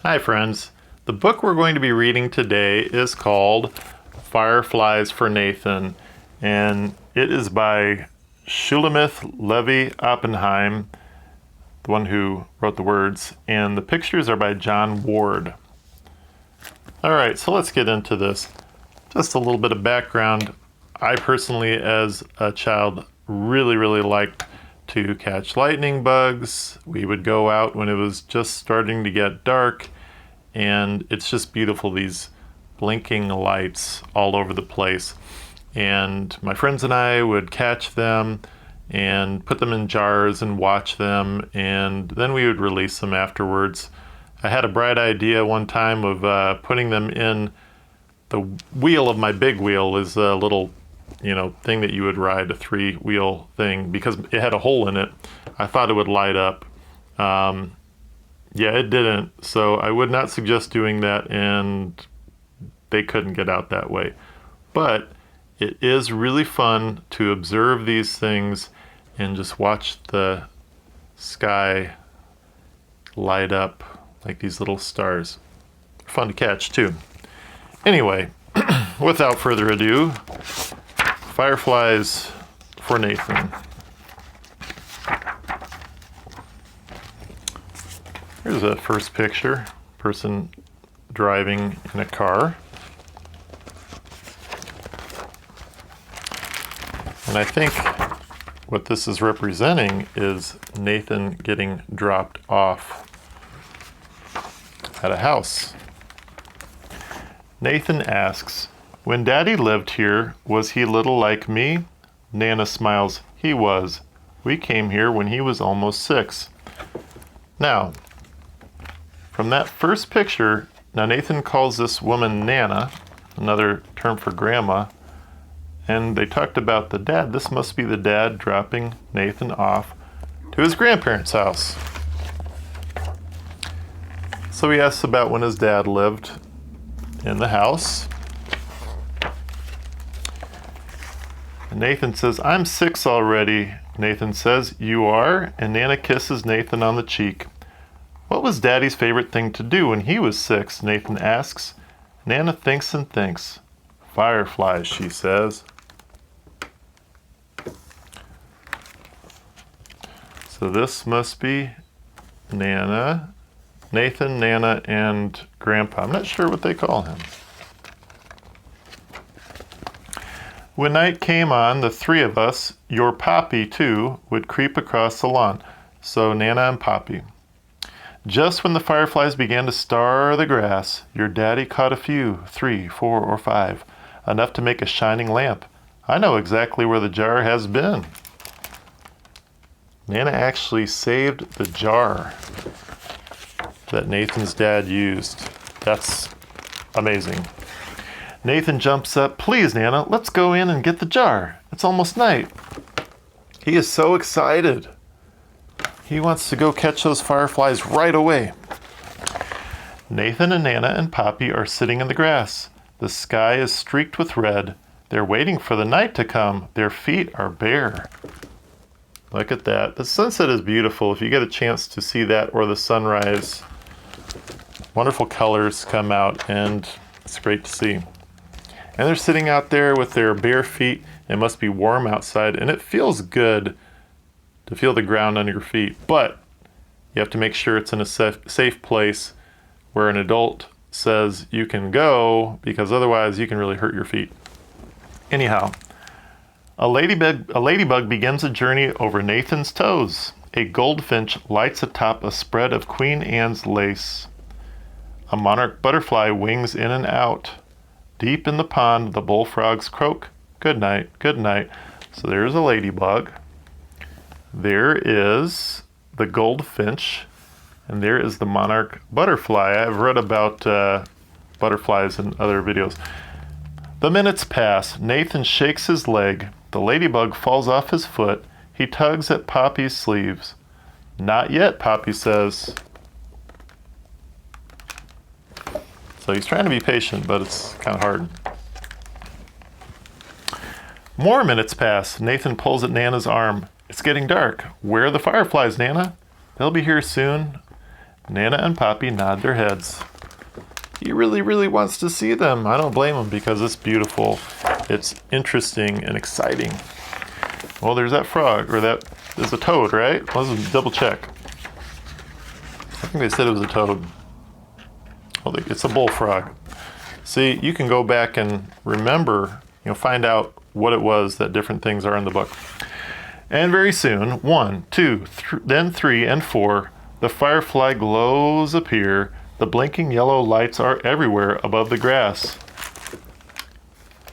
Hi friends. The book we're going to be reading today is called Fireflies for Nathan, and it is by Shulamith Levi Oppenheim, the one who wrote the words, and the pictures are by John Ward. Alright, so let's get into this. Just a little bit of background. I personally, as a child, really liked to catch lightning bugs. We would go out when it was just starting to get dark, and it's just beautiful, these blinking lights all over the place. And my friends and I would catch them and put them in jars and watch them, and then we would release them afterwards. I had a bright idea one time of putting them in the wheel of my big wheel, is a little thing that you would ride, a 3-wheel thing, because it had a hole in it. I thought it would light up. Yeah, it didn't, so I would not suggest doing that, and they couldn't get out that way. But it is really fun to observe these things and just watch the sky light up like these little stars. Fun to catch too. Anyway, without further ado, Fireflies for Nathan. Here's a first picture, person driving in a car. And I think what this is representing is Nathan getting dropped off at a house. Nathan asks, "When Daddy lived here, was he little like me?" Nana smiles, "He was. We came here when he was almost 6. Now, from that first picture, now Nathan calls this woman Nana, another term for grandma, and they talked about the dad. This must be the dad dropping Nathan off to his grandparents' house. So he asks about when his dad lived in the house. And Nathan says, "I'm 6 already." Nathan says, "You are?" And Nana kisses Nathan on the cheek. "What was Daddy's favorite thing to do when he was 6? Nathan asks. Nana thinks and thinks. "Fireflies," she says. So this must be Nana, Nathan, Nana, and Grandpa. I'm not sure what they call him. When night came on, the 3 of us, your Poppy too, would creep across the lawn. So Nana and Poppy. Just when the fireflies began to star the grass, your daddy caught a few, 3, 4, or 5, enough to make a shining lamp. I know exactly where the jar has been. Nana actually saved the jar that Nathan's dad used. That's amazing. Nathan jumps up. "Please, Nana, let's go in and get the jar. It's almost night." He is so excited. He wants to go catch those fireflies right away. Nathan and Nana and Poppy are sitting in the grass. The sky is streaked with red. They're waiting for the night to come. Their feet are bare. Look at that. The sunset is beautiful. If you get a chance to see that, or the sunrise, wonderful colors come out, and it's great to see. And they're sitting out there with their bare feet. It must be warm outside, and it feels good to feel the ground under your feet. But you have to make sure it's in a safe place where an adult says you can go, because otherwise you can really hurt your feet. Anyhow, a ladybug begins a journey over Nathan's toes. A goldfinch lights atop a spread of Queen Anne's lace. A monarch butterfly wings in and out. Deep in the pond, the bullfrogs croak, "Good night, good night." So there's a ladybug. There is the goldfinch, and there is the monarch butterfly. I've read about butterflies in other videos. The minutes pass. Nathan shakes his leg. The ladybug falls off his foot. He tugs at Poppy's sleeves. "Not yet," Poppy says. So he's trying to be patient, but it's kind of hard. More minutes pass. Nathan pulls at Nana's arm. "It's getting dark. Where are the fireflies, Nana?" "They'll be here soon." Nana and Poppy nod their heads. He really, really wants to see them. I don't blame him because it's beautiful. It's interesting and exciting. Well, there's that frog, or that is a toad, right? Let's double check. I think they said it was a toad. Well, it's a bullfrog. See, you can go back and remember, find out what it was that different things are in the book. And very soon, 1, 2, then 3, and 4, the firefly glows appear. The blinking yellow lights are everywhere above the grass.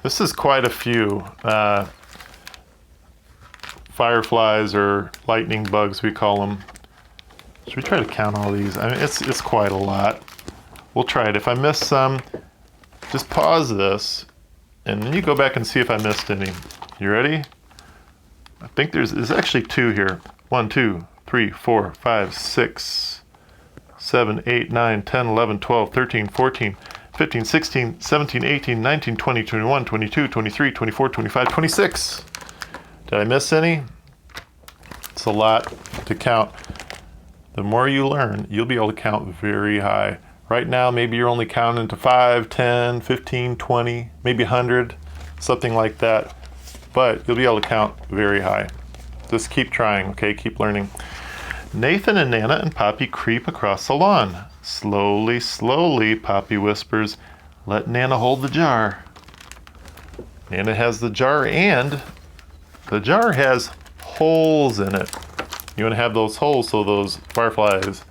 This is quite a few fireflies, or lightning bugs we call them. Should we try to count all these? I mean, it's quite a lot. We'll try it. If I miss some, just pause this, and then you go back and see if I missed any. You ready? I think there's actually 2 here. 1, 2, 3, 4, 5, 6, 7, 8, 9, 10, 11, 12, 13, 14, 15, 16, 17, 18, 19, 20, 21, 22, 23, 24, 25, 26. Did I miss any? It's a lot to count. The more you learn, you'll be able to count very high. Right now, maybe you're only counting to 5, 10, 15, 20, maybe 100, something like that. But you'll be able to count very high. Just keep trying, okay? Keep learning. Nathan and Nana and Poppy creep across the lawn. Slowly, slowly, Poppy whispers, "Let Nana hold the jar." Nana has the jar, and the jar has holes in it. You want to have those holes so those fireflies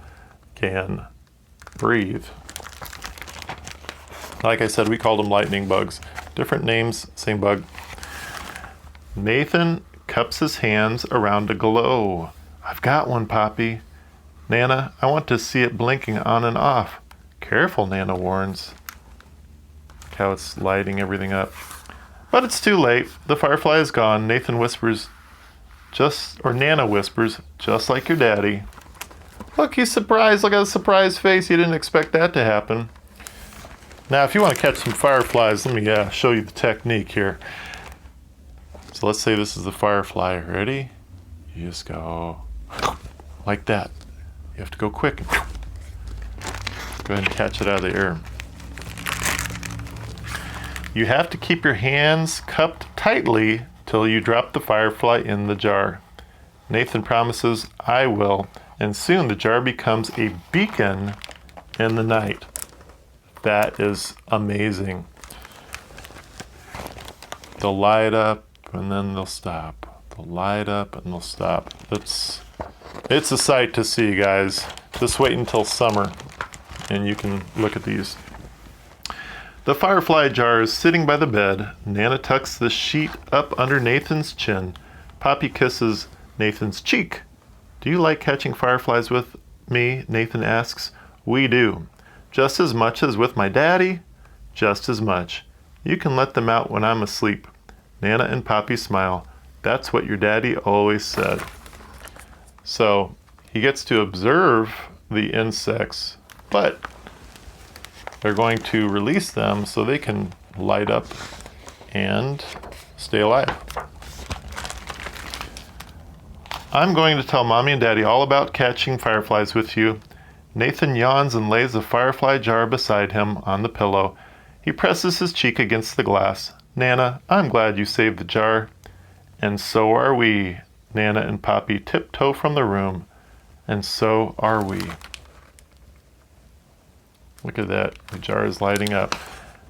can breathe. Like I said, we called them lightning bugs. Different names, same bug. Nathan cups his hands around a glow. "I've got one, Poppy." "Nana, I want to see it blinking on and off." "Careful," Nana warns. Look how it's lighting everything up. But it's too late. The firefly is gone. Nana whispers, "Just like your daddy." Look, he's surprised. Look at his surprised face. You didn't expect that to happen. Now, if you want to catch some fireflies, let me show you the technique here. So let's say this is the firefly. Ready? You just go like that. You have to go quick. Go ahead and catch it out of the air. You have to keep your hands cupped tightly till you drop the firefly in the jar. Nathan promises, "I will," and soon the jar becomes a beacon in the night. That is amazing. They'll light up and then they'll stop. They'll light up and they'll stop. It's a sight to see, guys. Just wait until summer and you can look at these. The firefly jar is sitting by the bed. Nana tucks the sheet up under Nathan's chin. Poppy kisses Nathan's cheek. "Do you like catching fireflies with me?" Nathan asks. "We do. Just as much as with my daddy?" "Just as much. You can let them out when I'm asleep." Nana and Poppy smile. "That's what your daddy always said." So he gets to observe the insects, but they're going to release them so they can light up and stay alive. "I'm going to tell Mommy and Daddy all about catching fireflies with you." Nathan yawns and lays the firefly jar beside him on the pillow. He presses his cheek against the glass. "Nana, I'm glad you saved the jar." "And so are we." Nana and Poppy tiptoe from the room. "And so are we." Look at that. The jar is lighting up.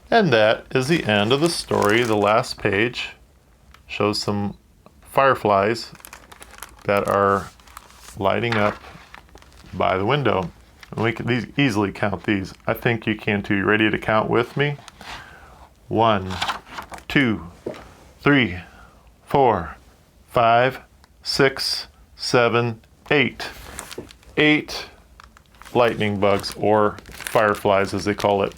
And that is the end of the story. The last page shows some fireflies that are lighting up by the window. And we can easily count these. I think you can too. You ready to count with me? 1, 2, 3, 4, 5, 6, 7, 8. 8 lightning bugs, or fireflies as they call it.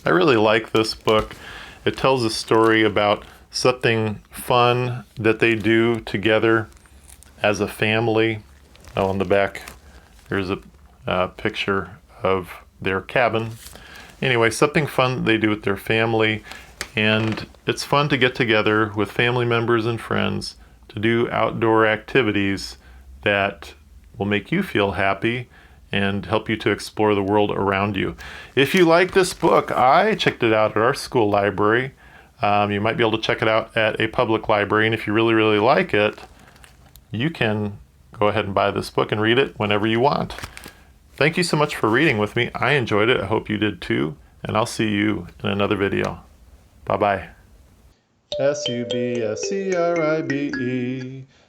I really like this book. It tells a story about something fun that they do together as a family. Oh, on the back there's a picture of their cabin. Anyway, something fun they do with their family, and it's fun to get together with family members and friends to do outdoor activities that will make you feel happy and help you to explore the world around you. If you like this book, I checked it out at our school library. You might be able to check it out at a public library, and if you really, really like it, you can go ahead and buy this book and read it whenever you want. Thank you so much for reading with me. I enjoyed it. I hope you did too, and I'll see you in another video. Bye-bye. SUBSCRIBE.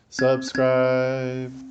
Subscribe.